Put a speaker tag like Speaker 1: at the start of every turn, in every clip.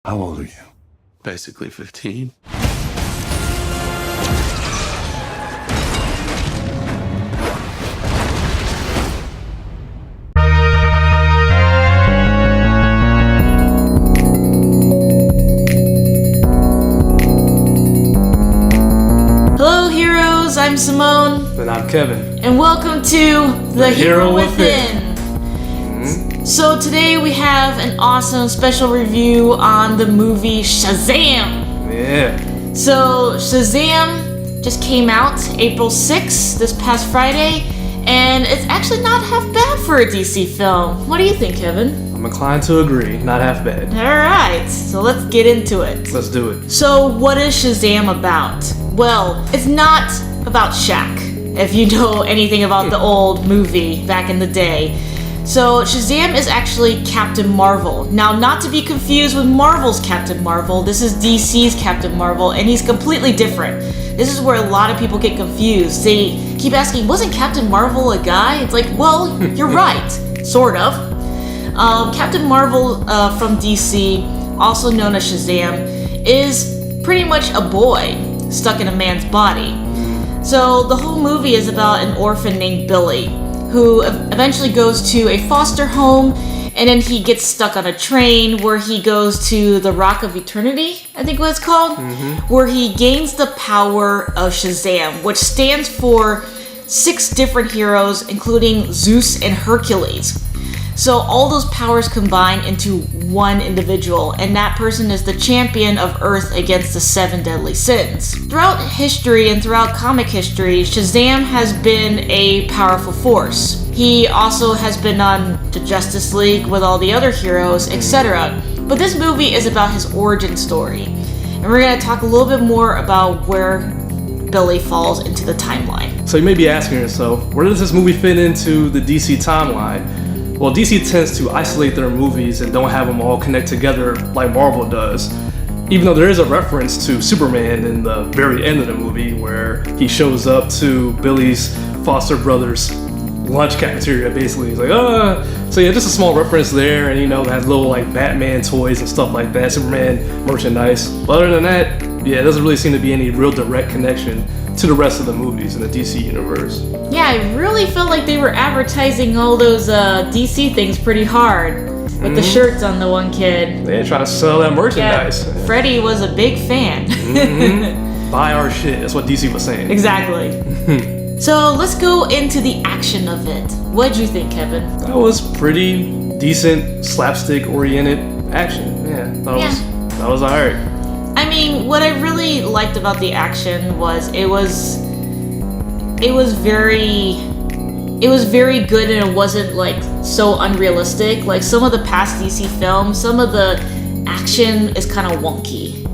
Speaker 1: How old are you?
Speaker 2: Basically 15.
Speaker 3: Hello, heroes. I'm Simone.
Speaker 4: And I'm Kevin.
Speaker 3: And welcome to The Hero Within. So today we have an awesome special review on the movie Shazam.
Speaker 4: Yeah.
Speaker 3: So Shazam just came out April 6th, this past Friday, and it's actually not half bad for a DC film. What do you think, Kevin?
Speaker 4: I'm inclined to agree. Not half bad.
Speaker 3: Alright, so let's get into it.
Speaker 4: Let's do it.
Speaker 3: So what is Shazam about? Well, it's not about Shaq, if you know anything about the old movie back in the day. So Shazam is actually Captain Marvel. Now, not to be confused with Marvel's Captain Marvel, this is DC's Captain Marvel, and he's completely different. This is where a lot of people get confused. They keep asking, wasn't Captain Marvel a guy? It's like, well, you're right, sort of. Captain Marvel from DC, also known as Shazam, is pretty much a boy stuck in a man's body. So the whole movie is about an orphan named Billy, who eventually goes to a foster home, and then he gets stuck on a train where he goes to the Rock of Eternity, I think what it's called, where he gains the power of Shazam, which stands for 6 different heroes, including Zeus and Hercules. So all those powers combine into one individual, and that person is the champion of Earth against the 7 deadly sins. Throughout history and throughout comic history, Shazam has been a powerful force. He also has been on the Justice League with all the other heroes, etc. But this movie is about his origin story, and we're going to talk a little bit more about where Billy falls into the timeline.
Speaker 4: So you may be asking yourself, where does this movie fit into the DC timeline? Well, DC tends to isolate their movies and don't have them all connect together like Marvel does. Even though there is a reference to Superman in the very end of the movie where he shows up to Billy's foster brother's lunch cafeteria, basically. He's like, So yeah, just a small reference there, and it has little like Batman toys and stuff like that, Superman merchandise. But other than that, yeah, it doesn't really seem to be any real direct connection to the rest of the movies in the DC universe.
Speaker 3: Yeah, I really felt like they were advertising all those DC things pretty hard with the shirts on the one kid.
Speaker 4: They're trying to sell that merchandise.
Speaker 3: Yeah, Freddie was a big fan.
Speaker 4: Buy our shit, that's what DC was saying.
Speaker 3: Exactly. So let's go into the action of it. What'd you think, Kevin?
Speaker 4: That was pretty decent, slapstick-oriented action. Yeah, that was alright.
Speaker 3: I mean, what I really liked about the action was it was very good, and it wasn't like so unrealistic. Like some of the past DC films, some of the action is kind of wonky.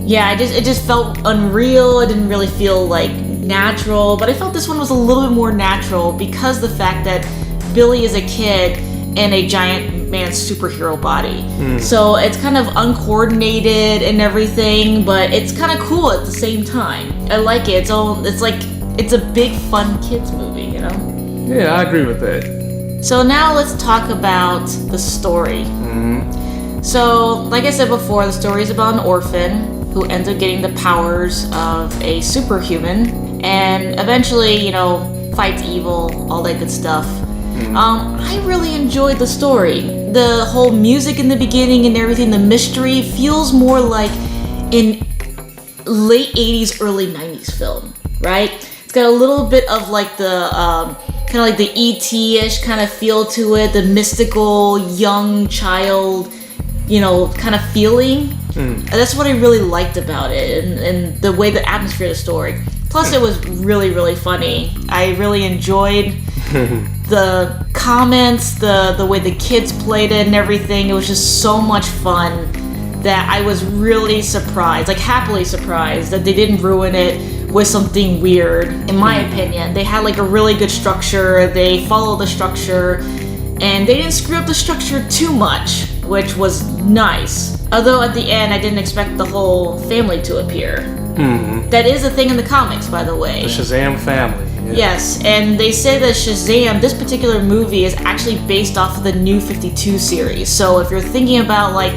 Speaker 3: Yeah, it just felt unreal. It didn't really feel like natural, but I felt this one was a little bit more natural because the fact that Billy is a kid in a giant man's superhero body. So it's kind of uncoordinated and everything, but it's kind of cool at the same time. I like it. It's a big fun kids movie,
Speaker 4: Yeah, I agree with that.
Speaker 3: So now let's talk about the story. So, like I said before, the story is about an orphan who ends up getting the powers of a superhuman and eventually, fights evil, all that good stuff. I really enjoyed the story. The whole music in the beginning and everything, the mystery feels more like in late 80s, early 90s film, right? It's got a little bit of like the kind of like the E.T.-ish kind of feel to it, the mystical young child, kind of feeling. That's what I really liked about it, and the way the atmosphere of the story. Plus, it was really, really funny. I really enjoyed the comments, the way the kids played it and everything. It was just so much fun that I was really surprised, like happily surprised, that they didn't ruin it with something weird, in my opinion. They had like a really good structure, they followed the structure, and they didn't screw up the structure too much, which was nice. Although at the end, I didn't expect the whole family to appear. That is a thing in the comics, by the way.
Speaker 4: The Shazam family.
Speaker 3: Yeah. Yes, and they say that Shazam, this particular movie, is actually based off of the New 52 series. So if you're thinking about like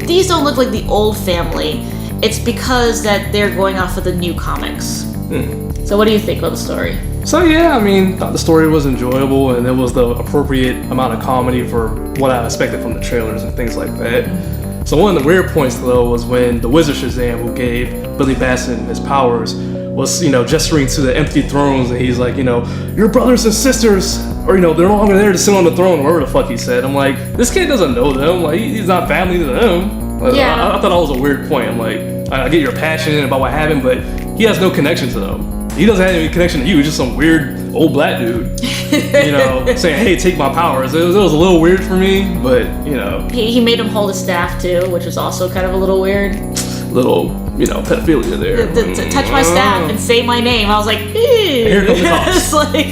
Speaker 3: these don't look like the old family, it's because that they're going off of the new comics. So what do you think about the story?
Speaker 4: So yeah, I mean, thought the story was enjoyable and it was the appropriate amount of comedy for what I expected from the trailers and things like that. So one of the weird points though was when the Wizard Shazam, who gave Billy Batson his powers, was, gesturing to the empty thrones, and he's like, your brothers and sisters, or they're no longer there to sit on the throne, whatever the fuck he said. I'm like, this kid doesn't know them, like he's not family to them. Like,
Speaker 3: Yeah.
Speaker 4: I thought that was a weird point. I'm like, I get you're passionate about what happened, but he has no connection to them. He doesn't have any connection to you. He's just some weird old black dude, saying, hey, take my powers. It was a little weird for me, but
Speaker 3: He made him hold his staff too, which was also kind of a little weird.
Speaker 4: Little, pedophilia there.
Speaker 3: To touch my staff and say my name. I was like,
Speaker 4: Here comes the cops.
Speaker 3: it's like,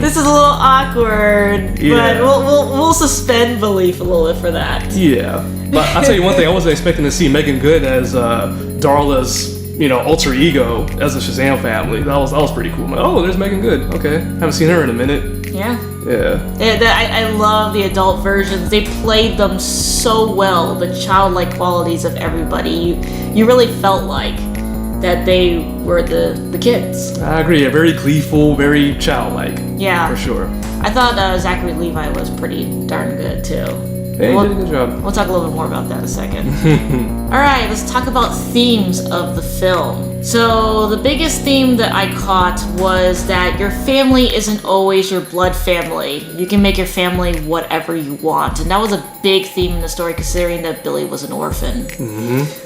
Speaker 3: this is a little awkward,
Speaker 4: Yeah.
Speaker 3: but we'll suspend belief a little bit for that.
Speaker 4: Yeah, but I'll tell you one thing, I wasn't expecting to see Meagan Good as Darla's, alter ego as the Shazam family. That was pretty cool. I'm like, oh, there's Meagan Good. Okay, haven't seen her in a minute.
Speaker 3: Yeah.
Speaker 4: Yeah.
Speaker 3: I love the adult versions. They played them so well, the childlike qualities of everybody. You really felt like that they were the kids.
Speaker 4: I agree. Yeah, very gleeful, very childlike.
Speaker 3: Yeah.
Speaker 4: For sure.
Speaker 3: I thought Zachary Levi was pretty darn good too.
Speaker 4: Hey, you did a good job.
Speaker 3: We'll talk a little bit more about that in a second. Alright, let's talk about themes of the film. So, the biggest theme that I caught was that your family isn't always your blood family. You can make your family whatever you want. And that was a big theme in the story, considering that Billy was an orphan.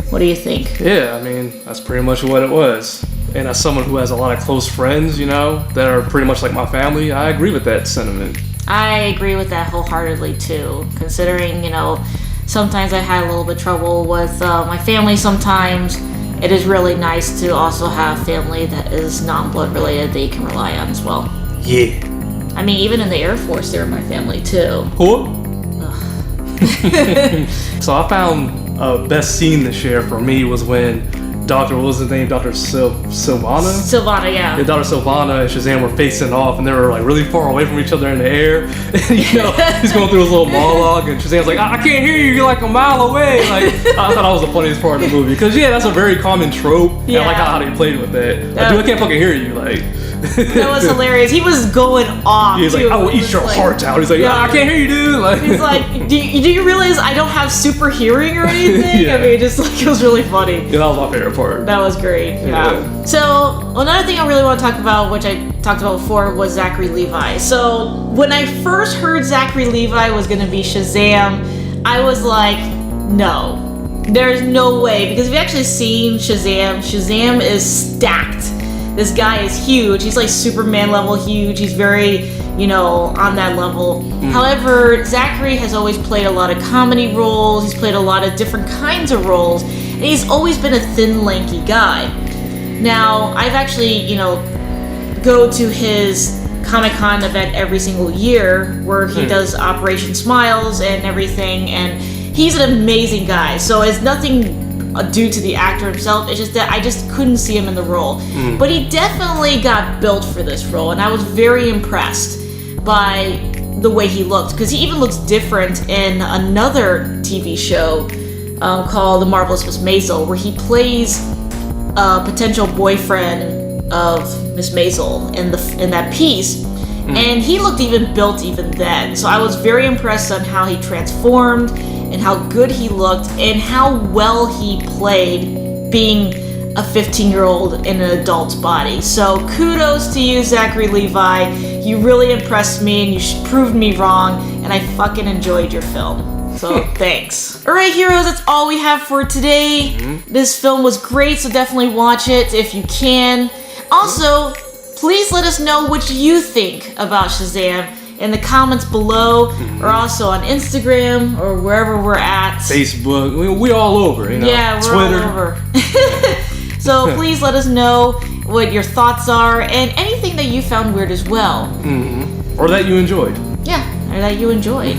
Speaker 3: What do you think?
Speaker 4: Yeah, I mean, that's pretty much what it was. And as someone who has a lot of close friends, that are pretty much like my family, I agree with that sentiment.
Speaker 3: I agree with that wholeheartedly too, considering, sometimes I had a little bit of trouble with my family sometimes. It is really nice to also have family that is non-blood related that you can rely on as well.
Speaker 4: Yeah.
Speaker 3: I mean, even in the Air Force, they were my family too.
Speaker 4: Cool. So I found best scene to share for me was when what was his name? Dr. Sylvana?
Speaker 3: Sylvana, yeah.
Speaker 4: Yeah, Dr. Sylvana and Shazam were facing off, and they were like really far away from each other in the air. And, he's going through his little monologue, and Shazam's like, I can't hear you, you're like a mile away. Like, I thought that was the funniest part of the movie, because that's a very common trope.
Speaker 3: Yeah.
Speaker 4: And I like how they played with that. Like, dude, I can't fucking hear you. Like,
Speaker 3: that was hilarious. He was going off.
Speaker 4: He's like, I will eat your heart out. He's like, I can't hear you, dude. Like,
Speaker 3: he's like, do you realize I don't have super hearing or anything?
Speaker 4: Yeah.
Speaker 3: I mean, just like, it was really funny.
Speaker 4: Yeah, that was my favorite part.
Speaker 3: That was great. Yeah. So another thing I really want to talk about, which I talked about before, was Zachary Levi. So when I first heard Zachary Levi was going to be Shazam, I was like, no, there's no way. Because if you actually seen Shazam is stacked. This guy is huge. He's like Superman level huge. He's very, on that level. However, Zachary has always played a lot of comedy roles. He's played a lot of different kinds of roles. And he's always been a thin, lanky guy. Now, I've actually, go to his Comic-Con event every single year where he does Operation Smiles and everything. And he's an amazing guy. So it's nothing due to the actor himself. It's just that I just couldn't see him in the role. But he definitely got built for this role, and I was very impressed by the way he looked, because he even looks different in another TV show called The Marvelous Miss Maisel, where he plays a potential boyfriend of Miss Maisel in that piece. And he looked even built even then. So I was very impressed on how he transformed and how good he looked and how well he played being a 15-year-old in an adult's body. So kudos to you, Zachary Levi. You really impressed me and you proved me wrong, and I fucking enjoyed your film. So thanks. Alright, heroes, that's all we have for today. This film was great, so definitely watch it if you can. Also, please let us know what you think about Shazam in the comments below, or also on Instagram, or wherever we're at.
Speaker 4: Facebook, we all over,
Speaker 3: Yeah, we're
Speaker 4: Twitter.
Speaker 3: all over. So please let us know what your thoughts are, and anything that you found weird as well.
Speaker 4: Or that you enjoyed.
Speaker 3: Yeah, or that you enjoyed.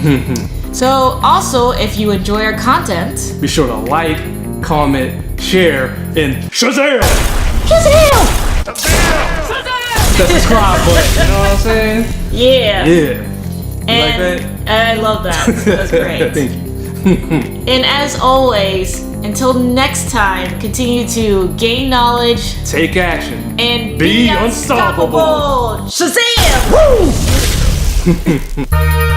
Speaker 3: So also, if you enjoy our content,
Speaker 4: be sure to like, comment, share, and Shazam!
Speaker 3: Shazam!
Speaker 4: That subscribe button, you know what I'm saying?
Speaker 3: Yeah.
Speaker 4: Yeah. You
Speaker 3: And
Speaker 4: like that?
Speaker 3: I love that. That's great.
Speaker 4: Thank you.
Speaker 3: And as always, until next time, continue to gain knowledge,
Speaker 4: Take action.
Speaker 3: and
Speaker 4: Be unstoppable.
Speaker 3: Shazam! Woo!